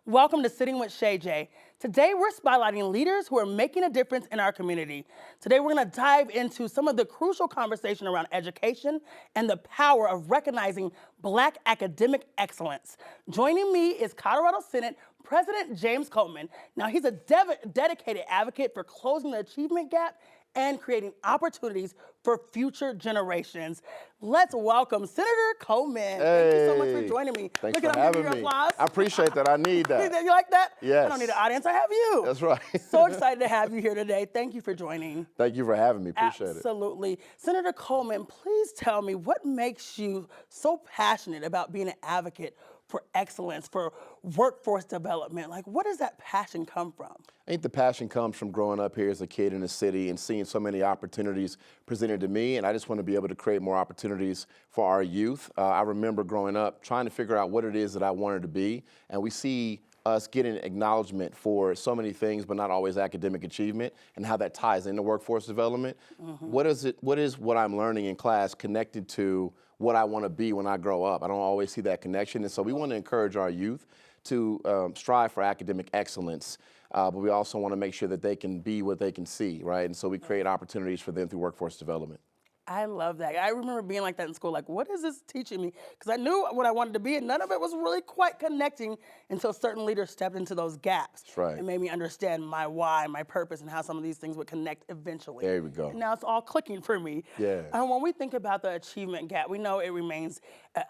Welcome to Sitting with Shay J. Today we're spotlighting leaders who are making a difference in our community. Today we're going to dive into some of the crucial conversation around education and the power of recognizing Black academic excellence. Joining me is Colorado Senate President James Coleman. Now he's a dedicated advocate for closing the achievement gap and creating opportunities for future generations. Let's welcome Senator Coleman. Hey, thank you so much for joining me. Thanks Look for at having your me. applause. I appreciate that. I need that. You like that? Yes. I don't need an audience. I have you. That's right. So excited to have you here today. Thank you for joining. Thank you for having me. Appreciate it. Absolutely. Senator Coleman, please tell me what makes you so passionate about being an advocate for excellence, for workforce development? Like, where does that passion come from? I think the passion comes from growing up here as a kid in the city and seeing so many opportunities presented to me, and I just want to be able to create more opportunities for our youth. I remember growing up trying to figure out what it is that I wanted to be, and we see us getting acknowledgement for so many things, but not always academic achievement, and how that ties into workforce development. What is what I'm learning in class connected to what I want to be when I grow up? I don't always see that connection, and so we want to encourage our youth to strive for academic excellence, but we also want to make sure that they can be what they can see, right? And so we create opportunities for them through workforce development. I love that. I remember being like that in school, like, what is this teaching me? Because I knew what I wanted to be, and none of it was really quite connecting until certain leaders stepped into those gaps. That's right. And made me understand my why, my purpose, and how some of these things would connect eventually. There we go. And now it's all clicking for me. Yeah. When we think about the achievement gap, we know it remains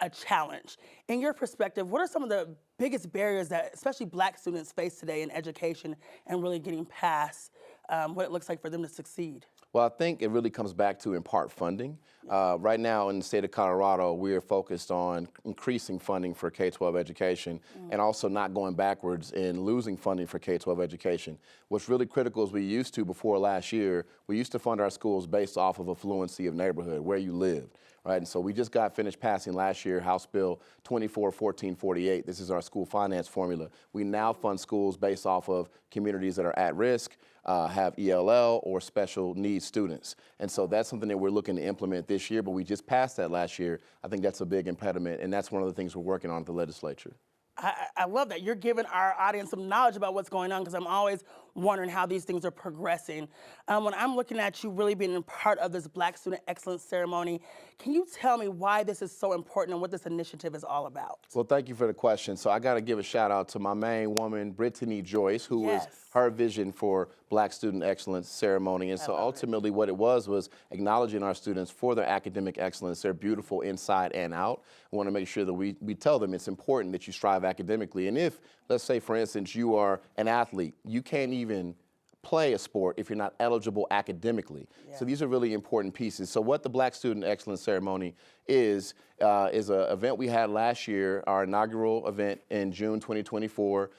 a challenge. In your perspective, what are some of the biggest barriers that especially Black students face today in education and really getting past what it looks like for them to succeed? Well, I think it really comes back to, in part, funding. Right now in the state of Colorado, we are focused on increasing funding for K-12 education and also not going backwards in losing funding for K-12 education. What's really critical is we used to, before last year, we used to fund our schools based off of affluency of neighborhood, where you lived. Right, and so we just got finished passing last year House Bill 241448. This is our school finance formula. We now fund schools based off of communities that are at risk, have ELL or special needs students. And so that's something that we're looking to implement this year, but we just passed that last year. I think that's a big impediment, and that's one of the things we're working on at the legislature. I love that. You're giving our audience some knowledge about what's going on, because I'm always wondering how these things are progressing. When I'm looking at you really being a part of this Black Student Excellence Ceremony, can you tell me why this is so important and what this initiative is all about? Well, thank you for the question. So I got to give a shout out to my main woman, Brittany Joyce, who was her vision for Black Student Excellence Ceremony. And so ultimately what it was acknowledging our students for their academic excellence. They're beautiful inside and out. We want to make sure that we tell them it's important that you strive academically. And if, let's say, for instance, you are an athlete, you can't even play a sport if you're not eligible academically. So these are really important pieces. So what the Black Student Excellence Ceremony is an event we had last year, our inaugural event in June 2024.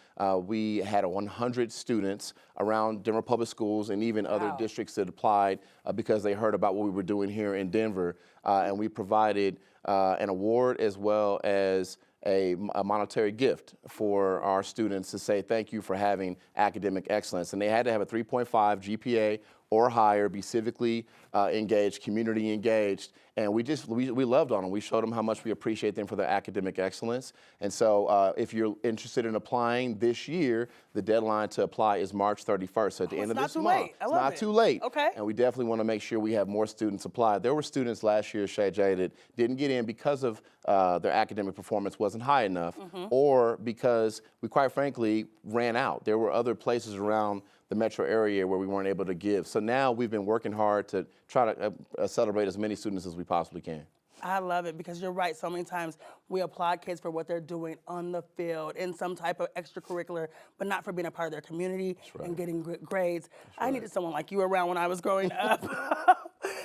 We had 100 students around Denver Public Schools and even other districts that applied because they heard about what we were doing here in Denver. And we provided an award as well as a monetary gift for our students to say thank you for having academic excellence. And they had to have a 3.5 GPA or higher, be civically engaged, community engaged, and we loved on them. We showed them how much we appreciate them for their academic excellence. And so if you're interested in applying this year, the deadline to apply is March 31st, so at the end of this month. It's not too late. Okay. And we definitely want to make sure we have more students apply. There were students last year, Shay J, that didn't get in because of their academic performance wasn't high enough, or because we quite frankly ran out. There were other places around the metro area where we weren't able to give. So now we've been working hard to try to celebrate as many students as we possibly can. I love it, because you're right. So many times we applaud kids for what they're doing on the field in some type of extracurricular, but not for being a part of their community and getting good grades. I needed someone like you around when I was growing up.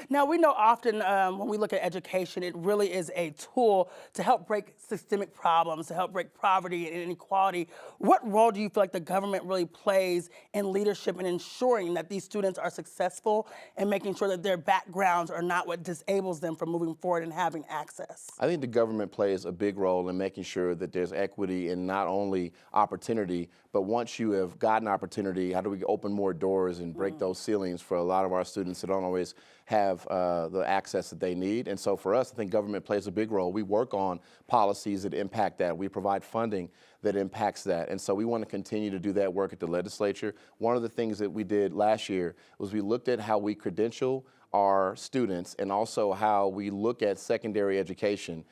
Now, we know often when we look at education, it really is a tool to help break systemic problems, to help break poverty and inequality. What role do you feel like the government really plays in leadership and ensuring that these students are successful and making sure that their backgrounds are not what disables them from moving forward and having access? I think the government plays a big role in making sure that there's equity in not only opportunity, but once you have gotten opportunity, how do we open more doors and break those ceilings for a lot of our students that don't always have the access that they need. And so for us, I think government plays a big role. We work on policies that impact that. We provide funding that impacts that. And so we want to continue to do that work at the legislature. One of the things that we did last year was we looked at how we credential our students and also how we look at secondary education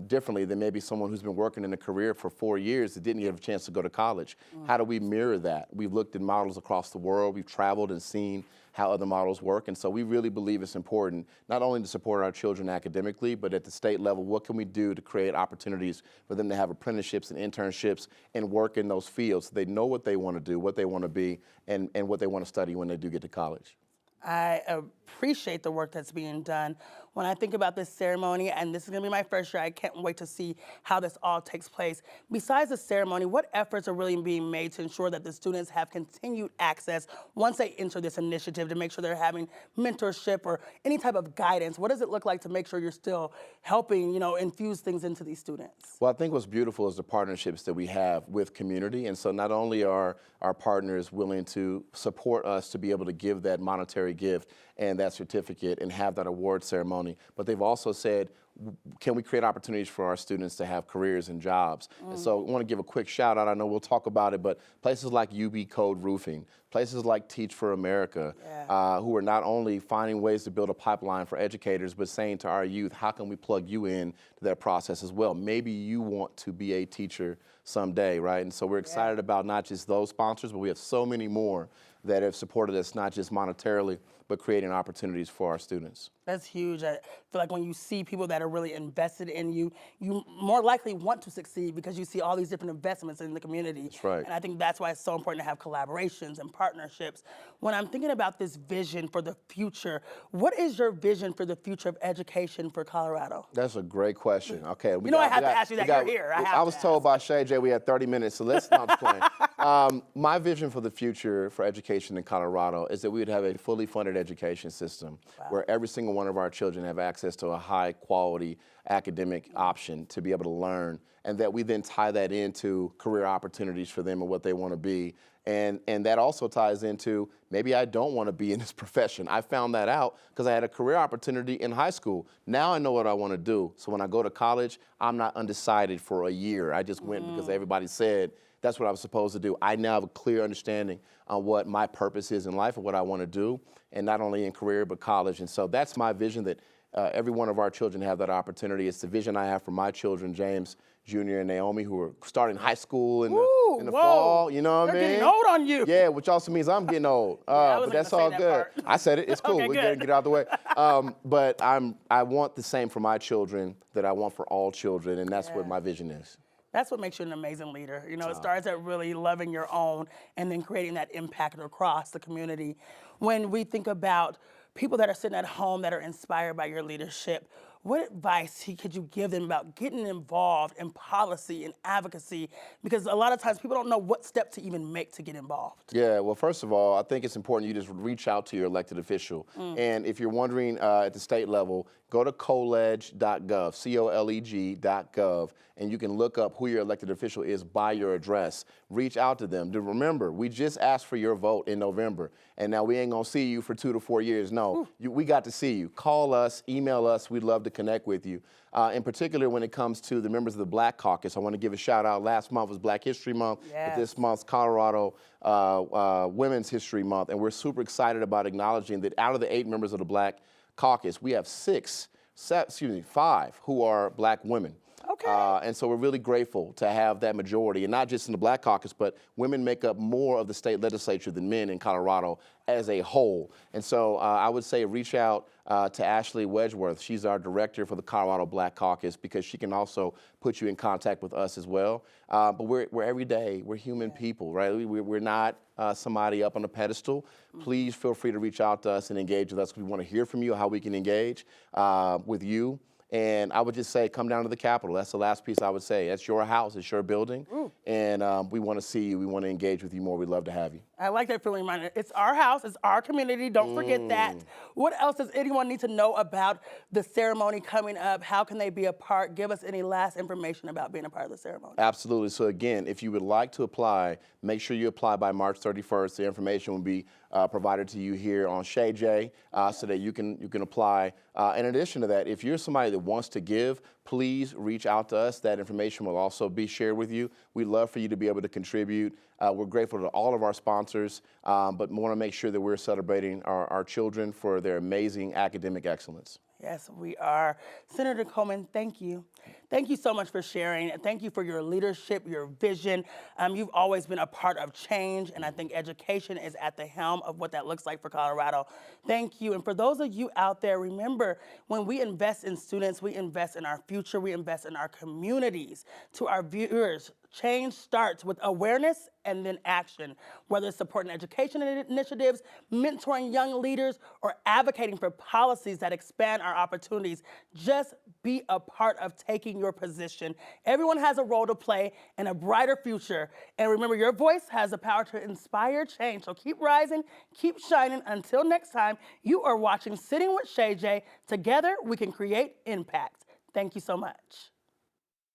differently than maybe someone who's been working in a career for 4 years that didn't get a chance to go to college. How do we mirror that? We've looked at models across the world. We've traveled and seen how other models work. And so we really believe it's important not only to support our children academically, but at the state level, what can we do to create opportunities for them to have apprenticeships and internships and work in those fields so they know what they want to do, what they want to be, and what they want to study when they do get to college. I appreciate the work that's being done. When I think about this ceremony, and this is gonna be my first year, I can't wait to see how this all takes place. Besides the ceremony, what efforts are really being made to ensure that the students have continued access once they enter this initiative to make sure they're having mentorship or any type of guidance? What does it look like to make sure you're still helping, infuse things into these students? Well, I think what's beautiful is the partnerships that we have with community. And so not only are our partners willing to support us to be able to give that monetary gift and that certificate and have that award ceremony, but they've also said, can we create opportunities for our students to have careers and jobs? And so I want to give a quick shout out. I know we'll talk about it, but places like UB Code Roofing, places like Teach for America, who are not only finding ways to build a pipeline for educators, but saying to our youth, how can we plug you in to that process as well? Maybe you want to be a teacher someday, right? And so we're excited about not just those sponsors, but we have so many more that have supported us, not just monetarily, but creating opportunities for our students. That's huge. I feel like when you see people that are really invested in you, you more likely want to succeed because you see all these different investments in the community. That's right. And I think that's why it's so important to have collaborations and partnerships. When I'm thinking about this vision for the future, what is your vision for the future of education for Colorado? That's a great question. Okay, I have to ask you that. You're here. I was told by Shay J we had 30 minutes, so let's not play. My vision for the future for education in Colorado is that we would have a fully funded education system where every single one of our children have access to a high quality academic option to be able to learn, and that we then tie that into career opportunities for them and what they want to be. And that also ties into, maybe I don't want to be in this profession. I found that out because I had a career opportunity in high school. Now I know what I want to do. So when I go to college, I'm not undecided for a year. I just went because everybody said that's what I was supposed to do. I now have a clear understanding on what my purpose is in life and what I want to do, and not only in career, but college. And so that's my vision, that every one of our children have that opportunity. It's the vision I have for my children, James Jr. and Naomi, who are starting high school in the fall. You know what I mean? They're getting old on you. Yeah, which also means I'm getting old. But that's all good. I said it. It's cool. Okay, We're going to get out of the way. But I want the same for my children that I want for all children, and that's what my vision is. That's what makes you an amazing leader. It starts at really loving your own and then creating that impact across the community. When we think about people that are sitting at home that are inspired by your leadership, what advice could you give them about getting involved in policy and advocacy? Because a lot of times people don't know what step to even make to get involved. Yeah, well, first of all, I think it's important you just reach out to your elected official. And if you're wondering at the state level, go to coleg.gov, coleg.gov, and you can look up who your elected official is by your address. Reach out to them. Remember, we just asked for your vote in November, and now we ain't gonna see you for 2 to 4 years. No, we got to see you. Call us, email us. We'd love to connect with you. In particular, when it comes to the members of the Black Caucus, I want to give a shout out. Last month was Black History Month, but this month's Colorado Women's History Month, and we're super excited about acknowledging that out of the 8 members of the Black Caucus, we have 5 who are Black women. Okay. And so we're really grateful to have that majority, and not just in the Black Caucus, but women make up more of the state legislature than men in Colorado as a whole. And so I would say reach out to Ashley Wedgeworth. She's our director for the Colorado Black Caucus, because she can also put you in contact with us as well. But we're every day, we're human people, right? We're not somebody up on a pedestal. Please feel free to reach out to us and engage with us. We want to hear from you how we can engage with you. And I would just say, come down to the Capitol. That's the last piece I would say. That's your house, it's your building. And we want to see you. We want to engage with you more. We'd love to have you. I like that feeling reminder. It's our house, it's our community, don't forget that. What else does anyone need to know about the ceremony coming up? How can they be a part? Give us any last information about being a part of the ceremony. Absolutely. So again, if you would like to apply, make sure you apply by March 31st. The information will be provided to you here on Shay J so that you can apply. In addition to that, if you're somebody that wants to give, please reach out to us. That information will also be shared with you. We'd love for you to be able to contribute. We're grateful to all of our sponsors, but we want to make sure that we're celebrating our children for their amazing academic excellence. Yes, we are. Senator Coleman, thank you. Thank you so much for sharing. Thank you for your leadership, your vision. You've always been a part of change, and I think education is at the helm of what that looks like for Colorado. Thank you. And for those of you out there, remember, when we invest in students, we invest in our future, we invest in our communities. To our viewers, change starts with awareness and then action, whether it's supporting education initiatives, mentoring young leaders, or advocating for policies that expand our opportunities. Just be a part of taking your position. Everyone has a role to play in a brighter future. And remember, your voice has the power to inspire change. So keep rising, keep shining. Until next time, you are watching Sitting with Shay J. Together, we can create impact. Thank you so much.